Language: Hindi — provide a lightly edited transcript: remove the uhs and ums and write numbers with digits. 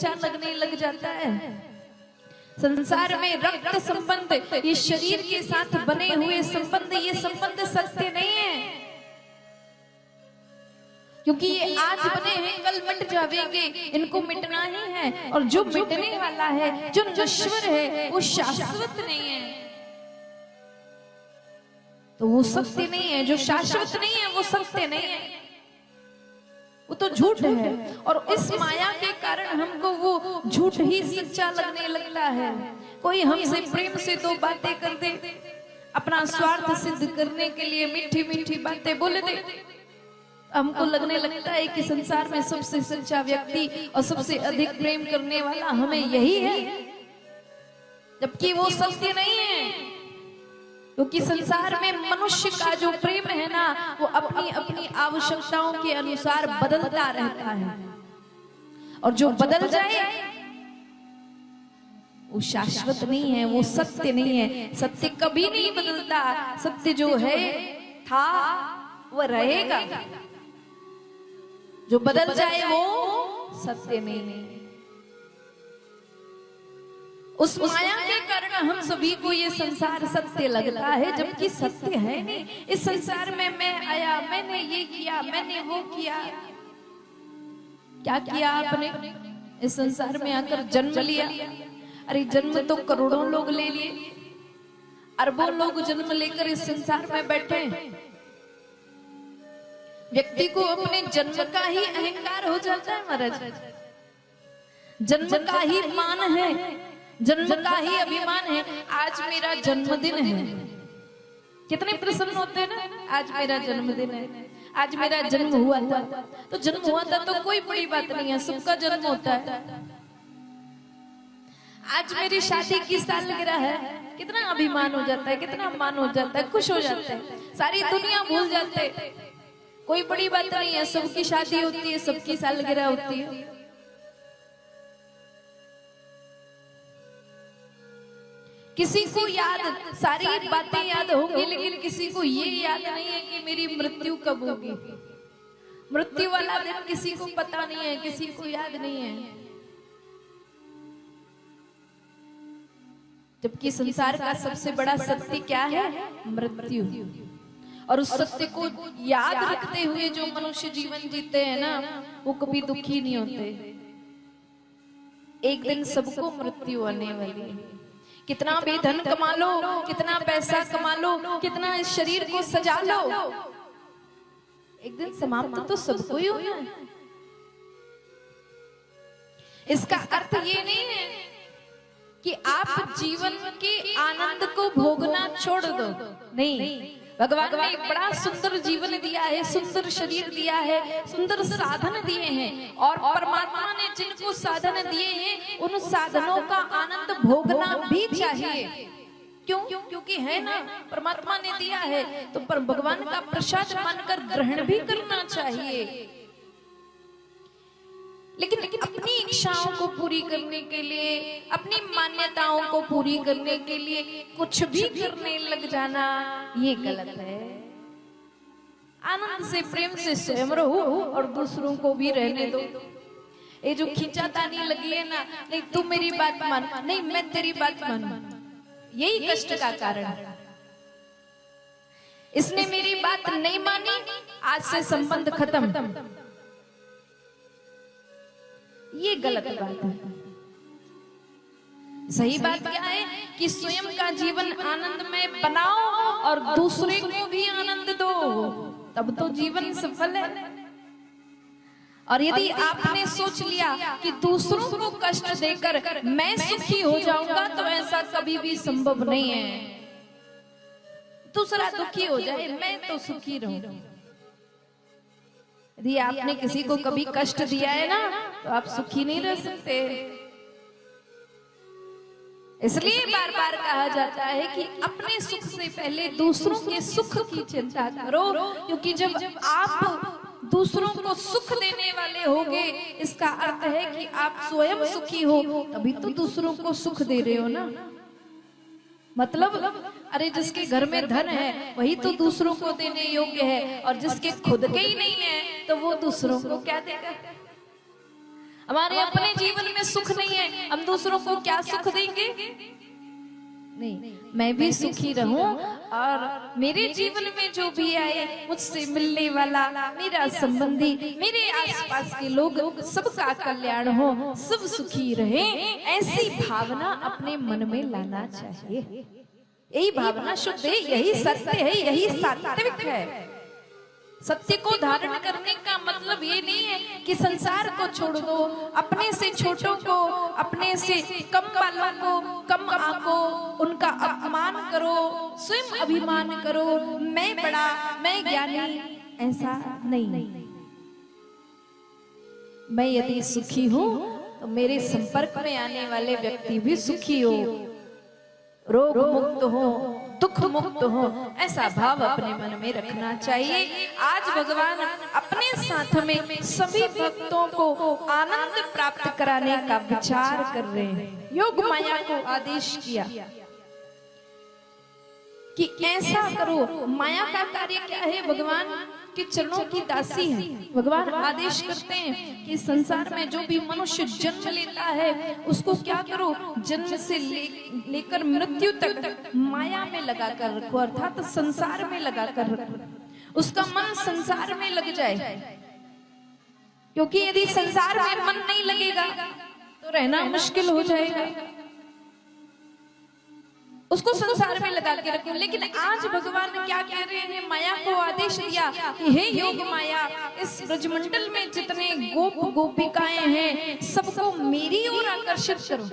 सच्चा लगने लग जाता है। संसार में रक्त संबंध, ये शरीर के साथ बने हुए संबंध, ये संबंध सत्य नहीं है, क्योंकि ये आज बने हैं कल मिट जाएंगे, इनको मिटना ही है। और जो मिटने वाला है, जो नश्वर है, वो शाश्वत नहीं है, तो वो सत्य नहीं है। जो शाश्वत नहीं है वो सत्य नहीं है, वो तो झूठ है। और इस माया के कारण हमको वो झूठ ही सच्चा लगने लगता है। कोई हमसे प्रेम से दो बातें कर दे, अपना स्वार्थ सिद्ध करने के लिए मीठी मीठी बातें बोल दे, हमको लगने लगता है कि संसार में सबसे सच्चा व्यक्ति और सबसे अधिक प्रेम करने वाला हमें यही है, जबकि वो सत्य नहीं है। क्योंकि संसार में मनुष्य का जो प्रेम है ना, वो अपनी अपनी आवश्यकताओं के अनुसार बदलता रहता है, और जो बदल जाए वो शाश्वत नहीं है, वो सत्य नहीं है। सत्य कभी नहीं बदलता, सत्य जो है था वो रहेगा, जो बदल जाए वो सत्य नहीं है। उस माया के कारण हम सभी को ये संसार सत्य लगता है, जबकि सत्य है नहीं। इस संसार में मैं आया, मैंने ये किया, मैंने वो किया। क्या किया आपने? इस संसार में आकर जन्म लिया। अरे जन्म तो करोड़ों लोग ले लिए, अरबों लोग जन्म लेकर इस संसार में बैठे। व्यक्ति को अपने जन्म का ही अहंकार हो जाता है महाराज, जन्म का ही मान है, जन्म का ही अभिमान है। आज मेरा जन्मदिन है, कितने प्रसन्न होते हैं ना, आज मेरा जन्मदिन है, आज मेरा जन्म हुआ था। तो जन्म हुआ था तो कोई बड़ी बात नहीं है, सबका जन्म होता है। आज मेरी शादी की सालगिरह है, कितना अभिमान हो जाता है, कितना मान हो जाता है, खुश हो जाता है, सारी दुनिया भूल जाते है, कोई बड़ी बात नहीं है। सबकी शादी होती है, सबकी सालगिरह होती है। किसी को याद, सारी बातें याद होंगी, लेकिन किसी को ये याद नहीं है कि मेरी मृत्यु कब होगी। मृत्यु वाला दिन किसी को पता नहीं है, किसी को याद नहीं है। जबकि संसार का सबसे बड़ा सत्य क्या है? मृत्यु। और उस सत्य को याद रखते हुए जो मनुष्य जीवन जीते हैं ना, वो कभी दुखी नहीं होते। एक दिन सबको मृत्यु आने वाली है। कितना भी धन कमा लो, कितना पैसा कमा लो, कितना इस शरीर को सजा लो, एक दिन समाप्त तो सबको ही होना है। इसका अर्थ ये नहीं है कि आप जीवन के आनंद को भोगना छोड़ दो, नहीं। भगवान ने बड़ा सुंदर जीवन दिया है, सुंदर शरीर दिया है, सुंदर साधन दिए हैं, और परमात्मा ने जिनको साधन दिए हैं उन साधनों का आनंद भोगना भी चाहिए। क्यों? क्योंकि है ना, परमात्मा ने दिया है तो पर भगवान का प्रसाद मानकर ग्रहण भी करना चाहिए। लेकिन अपनी इच्छाओं को पूरी करने के लिए, अपनी मान्यताओं को पूरी करने के लिए कुछ भी करने लग जाना, ये गलत है। आनंद से, प्रेम से स्वयं रहो और दूसरों को भी रहने दो। ये जो खींचातानी लगी है ना, नहीं तू मेरी बात मान, नहीं मैं तेरी बात मानूं, यही कष्ट का कारण है। इसने मेरी बात नहीं मानी, आज से संबंध खत्म, ये गलत बात है। सही बात क्या है कि स्वयं का जीवन आनंदमय बनाओ और दूसरे को भी आनंद दो, तब तो जीवन सफल है। और यदि आपने सोच लिया कि दूसरों को कष्ट देकर मैं सुखी हो जाऊंगा, तो ऐसा कभी भी संभव नहीं है। दूसरा दुखी हो जाए, मैं तो सुखी रहूं। यदि आपने किसी को कभी कष्ट दिया है ना, तो आप सुखी नहीं रह सकते। इसलिए बार बार कहा जाता है कि अपने सुख से पहले दूसरों के सुख की चिंता करो, क्योंकि जब आप दूसरों को सुख देने वाले होगे, इसका अर्थ है कि आप स्वयं सुखी हो, तभी तो दूसरों को सुख दे रहे हो ना। मतलब अरे जिसके घर में धन है वही तो दूसरों को देने योग्य है, और जिसके खुद के ही नहीं है तो वो दूसरों को क्या देगा। हमारे अपने जीवन में सुख नहीं है, हम दूसरों को क्या सुख देंगे? नहीं, मैं भी सुखी रहूं और मेरे जीवन में जो भी आए, मुझसे मिलने वाला, मेरा संबंधी, मेरे आसपास के लोग, सबका कल्याण हो, सब सुखी रहे, ऐसी भावना अपने मन में लाना चाहिए। यही भावना शुद्ध है, यही सत्य है, यही सात्विक है। सत्य को धारण करने का मतलब ये नहीं है कि संसार को छोड़ दो, अपने से छोटों को, अपने से कम वालों को कम आंको, उनका अपमान करो, स्वयं अभिमान करो, मैं बड़ा, मैं ज्ञानी, ऐसा नहीं। मैं यदि सुखी हूं तो मेरे संपर्क में आने वाले व्यक्ति भी सुखी हो, रोग मुक्त हो, दुख मुक्त हो, ऐसा भाव अपने मन में रखना चाहिए। आज भगवान अपने साथ में सभी भक्तों को आनंद प्राप्त कराने का विचार कर रहे हैं। योग माया को आदेश किया कि ऐसा करो। माया का कार्य क्या है? भगवान के चरणों की दासी है। भगवान आदेश करते हैं कि संसार में जो भी मनुष्य जन्म लेता है उसको क्या करो, जन्म से लेकर मृत्यु तक माया में लगाकर रखो, अर्थात संसार में लगाकर रखो। उसका मन संसार में लग जाए, क्योंकि यदि संसार में मन नहीं लगेगा तो रहना मुश्किल हो जाएगा। उसको संसार में लगा के रखो। लेकिन आज भगवान क्या कह रहे हैं? माया को आदेश दिया कि हे योग माया, इस ब्रजमंडल में जितने गोप गोपिकाएं हैं सबको मेरी ओर आकर्षित करो।